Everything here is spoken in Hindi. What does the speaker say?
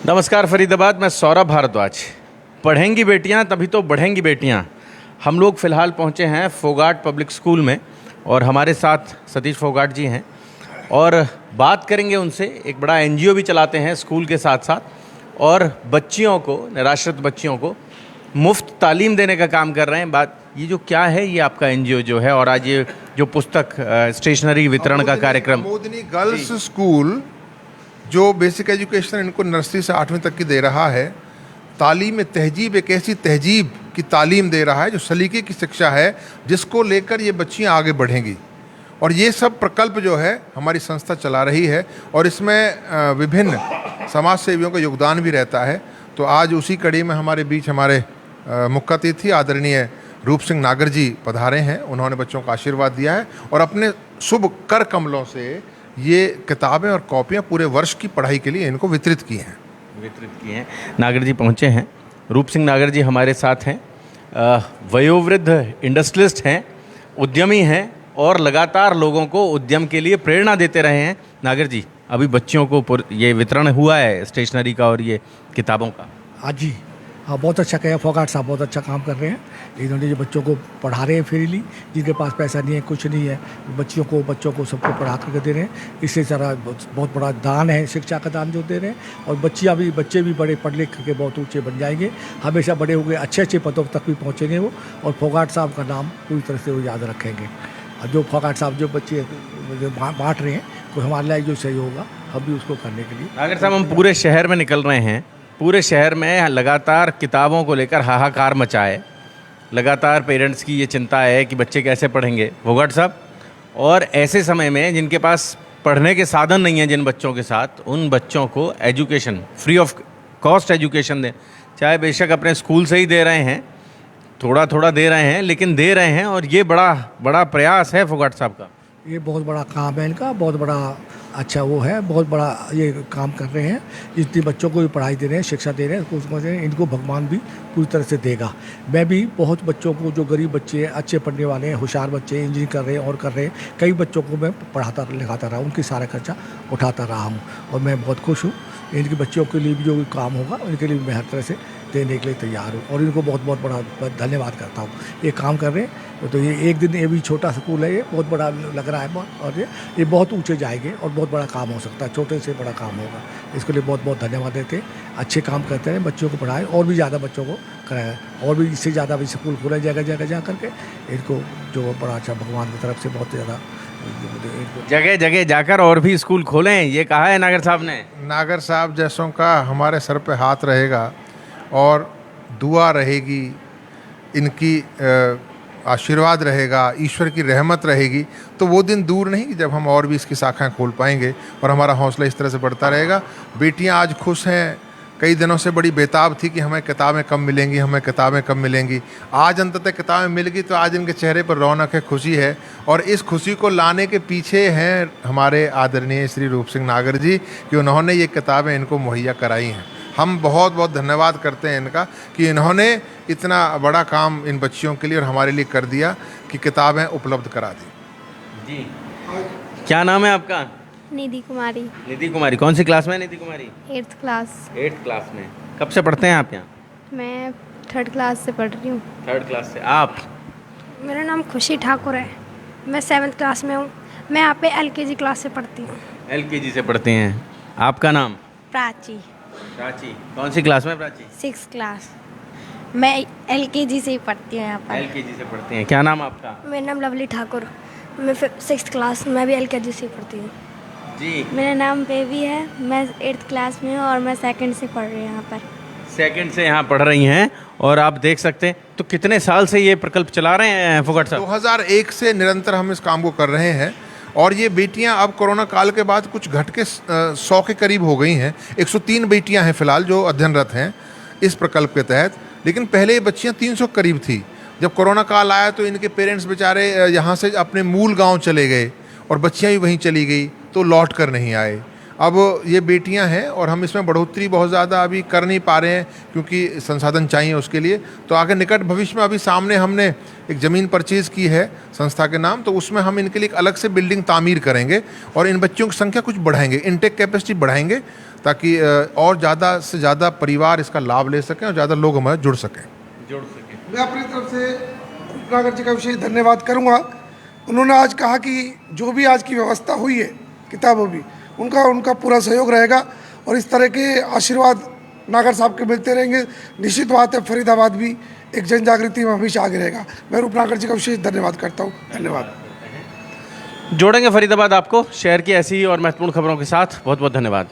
नमस्कार फरीदाबाद, मैं सौरभ भारद्वाज। पढ़ेंगी बेटियां तभी तो बढ़ेंगी बेटियां। हम लोग फ़िलहाल पहुंचे हैं फोगाट पब्लिक स्कूल में और हमारे साथ सतीश फोगाट जी हैं और बात करेंगे उनसे। एक बड़ा एनजीओ भी चलाते हैं स्कूल के साथ साथ और बच्चियों को, निराश्रित बच्चियों को मुफ्त तालीम देने का काम कर रहे हैं। बात ये जो क्या है, ये आपका एनजीओ जो है, और आज ये जो पुस्तक स्टेशनरी वितरण का कार्यक्रम, अमोदनी गर्ल्स स्कूल जो बेसिक एजुकेशन इनको नर्सरी से 8वीं तक की दे रहा है। तालीम तहजीब, एक ऐसी तहजीब की तालीम दे रहा है जो सलीके की शिक्षा है, जिसको लेकर ये बच्चियां आगे बढ़ेंगी। और ये सब प्रकल्प जो है हमारी संस्था चला रही है और इसमें विभिन्न समाज सेवियों का योगदान भी रहता है। तो आज उसी कड़ी में हमारे बीच हमारे मुख्य अतिथि आदरणीय रूप सिंह नागर जी पधारे हैं। उन्होंने बच्चों का आशीर्वाद दिया है और अपने शुभ कर कमलों से ये किताबें और कॉपियाँ पूरे वर्ष की पढ़ाई के लिए इनको वितरित की हैं। नागर जी पहुँचे हैं। रूप सिंह नागर जी हमारे साथ हैं। वयोवृद्ध इंडस्ट्रियलिस्ट हैं, उद्यमी हैं और लगातार लोगों को उद्यम के लिए प्रेरणा देते रहे हैं। नागर जी, अभी बच्चियों को ये वितरण हुआ है स्टेशनरी का और ये किताबों का। हाँ जी, हाँ, बहुत अच्छा किया फोगाट साहब, बहुत अच्छा काम कर रहे हैं। इन्होंने जो बच्चों को पढ़ा रहे हैं फ्रीली, जिनके पास पैसा नहीं है, कुछ नहीं है, बच्चों को सबको पढ़ा करके दे रहे हैं। इससे सारा बहुत बड़ा दान है, शिक्षा का दान जो दे रहे हैं। और बच्चे भी बड़े पढ़ लिख करके बहुत ऊँचे बन जाएंगे, हमेशा बड़े हो गए, अच्छे पदों तक भी पहुँचेंगे वो। और फोगाट साहब का नाम पूरी तरह से वो याद रखेंगे। और जो फोगाट साहब जो बच्चे बाँट रहे हैं, कोई हमारे लायक जो सही होगा, हम भी उसको करने के लिए। नागर साहब, हम पूरे शहर में निकल रहे हैं। पूरे शहर में लगातार किताबों को लेकर हाहाकार मचा है। लगातार पेरेंट्स की ये चिंता है कि बच्चे कैसे पढ़ेंगे, फोगाट साहब। और ऐसे समय में जिनके पास पढ़ने के साधन नहीं हैं, जिन बच्चों के साथ, उन बच्चों को education, free of cost education दें। चाहे बेशक अपने स्कूल से ही दे रहे हैं, थोड़ा थोड़ा दे रहे हैं, लेकिन दे रहे हैं। और ये बड़ा प्रयास है फोगाट साहब का। ये बहुत बड़ा काम है इनका, बहुत बड़ा अच्छा वो है, बहुत बड़ा ये काम कर रहे हैं। जितनी बच्चों को भी पढ़ाई दे रहे हैं, शिक्षा दे रहे हैं, उसको दे रहे हैं, इनको भगवान भी पूरी तरह से देगा। मैं भी बहुत बच्चों को, जो गरीब बच्चे हैं, अच्छे पढ़ने वाले हैं, होशियार बच्चे, इंजीनियरिंग कर रहे हैं और कर रहे हैं, कई बच्चों को मैं पढ़ाता लिखाता रहा हूँ, उनकी सारा खर्चा उठाता रहा हूँ और मैं बहुत खुश हूँ। इनके बच्चों के लिए भी जो काम होगा, उनके लिए मैं हर तरह से देने के लिए तैयार हूँ और इनको बहुत बड़ा धन्यवाद करता हूँ। ये काम कर रहे हैं। तो ये एक दिन, ये भी छोटा स्कूल है, ये बहुत बड़ा लग रहा है और ये बहुत ऊंचे जाएंगे और बहुत बड़ा काम हो सकता है, छोटे से बड़ा काम होगा। इसके लिए बहुत धन्यवाद देते हैं। अच्छे काम करते हैं, बच्चों को पढ़ाएं और भी ज़्यादा बच्चों को कराएं और भी इससे ज़्यादा भी स्कूल खोला जगह जा करके। इनको जो बड़ा अच्छा भगवान की तरफ से बहुत ज़्यादा जगह जगह जाकर और भी स्कूल खोलें, ये कहा है नागर साहब ने। नागर साहब जैसों का हमारे सर पे हाथ रहेगा और दुआ रहेगी, इनकी आशीर्वाद रहेगा, ईश्वर की रहमत रहेगी, तो वो दिन दूर नहीं कि जब हम और भी इसकी शाखाएं खोल पाएंगे और हमारा हौसला इस तरह से बढ़ता रहेगा। बेटियां आज खुश हैं, कई दिनों से बड़ी बेताब थी कि हमें किताबें कब मिलेंगी। आज अंततः किताबें मिल गई, तो आज इनके चेहरे पर रौनक है, खुशी है। और इस खुशी को लाने के पीछे हैं हमारे आदरणीय श्री रूप सिंह नागर जी, कि उन्होंने ये किताबें इनको मुहैया कराई हैं। हम बहुत धन्यवाद करते हैं इनका कि इन्होंने इतना बड़ा काम इन बच्चियों के लिए और हमारे लिए कर दिया कि किताबें उपलब्ध करा दी। जी, क्या नाम है आपका? निधि कुमारी। निधि कुमारी, कौन सी क्लास में निधि कुमारी? 8th class. 8th क्लास में। कब से पढ़ते हैं आप यहाँ? मैं 3rd क्लास से पढ़ रही हूँ। 3rd क्लास से। आप? मेरा नाम खुशी ठाकुर है, मैं 7th क्लास में हूँ। मैं यहाँ पे LKG क्लास से पढ़ती हूँ। LKG से पढ़ते हैं। आपका नाम? प्राची। प्राची, कौन सी क्लास में प्राची? 6th class. मैं LKG से ही पढ़ती हूँ यहाँ पर। LKG से पढ़ते हैं। क्या नाम आपका? मेरा नाम लवली ठाकुर, मैं 6th क्लास, मैं भी LKG से ही पढ़ती हूँ। जी, मेरा नाम बेबी है, मैं 8th क्लास में हूँ और मैं 2nd से पढ़ रही हूँ यहाँ पर। 2nd से यहाँ पढ़ रही हैं। और आप देख सकते हैं, तो कितने साल से ये प्रकल्प चला रहे हैं फोगाट साहब? 2001 से निरंतर हम इस काम को कर रहे हैं और ये बेटियां अब कोरोना काल के बाद कुछ घट के 100 के करीब हो गई हैं। 103 बेटियां हैं फिलहाल जो अध्ययनरत हैं इस प्रकल्प के तहत, लेकिन पहले ये बच्चियां 300 करीब थी। जब कोरोना काल आया तो इनके पेरेंट्स बेचारे यहाँ से अपने मूल गांव चले गए और बच्चियां भी वहीं चली गई, तो लौट कर नहीं आए। अब ये बेटियां हैं और हम इसमें बढ़ोतरी बहुत ज़्यादा अभी कर नहीं पा रहे हैं क्योंकि संसाधन चाहिए उसके लिए। तो आगे निकट भविष्य में अभी सामने हमने एक ज़मीन परचेज़ की है संस्था के नाम, तो उसमें हम इनके लिए एक अलग से बिल्डिंग तामीर करेंगे और इन बच्चियों की संख्या कुछ बढ़ाएंगे, इनटेक कैपेसिटी बढ़ाएंगे ताकि और ज़्यादा से ज़्यादा परिवार इसका लाभ ले सकें और ज़्यादा लोग हमारे जुड़ सकें। मैं अपनी तरफ से रूपनागर जी का विशेष धन्यवाद करूंगा। उन्होंने आज कहा कि जो भी आज की व्यवस्था हुई है किताबों की, उनका पूरा सहयोग रहेगा और इस तरह के आशीर्वाद नागर साहब के मिलते रहेंगे। निश्चित बात है फरीदाबाद भी एक जन जागृति में हमेशा आगे रहेगा। मैं रूपनागर जी का विशेष धन्यवाद करता हूँ। धन्यवाद। जोड़ेंगे फरीदाबाद आपको शहर की ऐसी और महत्वपूर्ण खबरों के साथ। बहुत बहुत धन्यवाद।